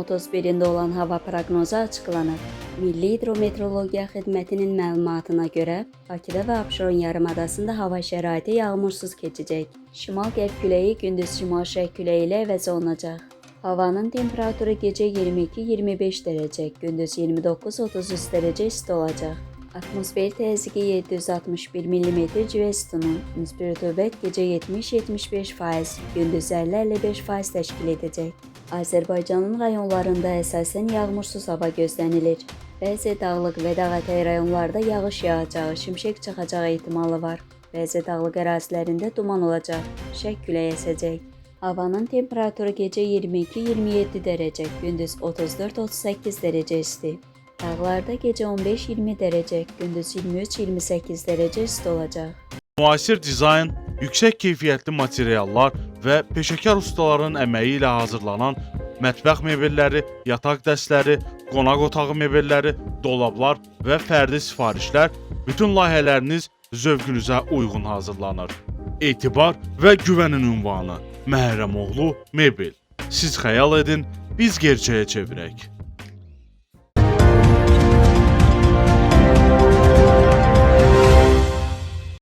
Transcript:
31-də olan hava proqnozu açıqlanıb. Milli Hidrometeorologiya Xidmətinin məlumatına görə, Bakıda və Abşeron yarımadasında hava şəraiti yağmursuz keçəcək. Şimal-qərb küləyi gündüz şimal-şərq küləyi ilə əvəz olunacaq. Havanın temperaturu gecə 22-25 dərəcə, gündüz 29-33 dərəcə isti olacaq. Atmosfer təzyiqi 761 mm civə sütunu, nisbi rütubət gecə 70-75%, gündüz 50-55% təşkil edəcək. Azərbaycanın rayonlarında əsasən yağmursuz hava gözlənilir. Bəzi dağlıq və dağətəyi rayonlarda yağış yağacağı, şimşək çaxacağı ehtimalı var. Bəzi dağlıq ərazilərində duman olacaq, şək küləyi əsəcək. Havanın temperaturu gecə 22-27 dərəcə, gündüz 34-38 dərəcə isti. Dağlarda gecə 15-20 dərəcə, gündüz 23-28 dərəcə isti olacaq. Müasir dizayn, yüksək keyfiyyətli materiallar və peşəkar ustaların əməyi ilə hazırlanan mətbəx mebelləri, yataq dəstləri, qonaq otağı mebelləri, dolablar və fərdi sifarişlər bütün layihələriniz zövqünüzə uyğun hazırlanır. Etibar və güvənin ünvanı Məhrəmoğlu Mebel. Siz xəyal edin, biz gerçəyə çevirək.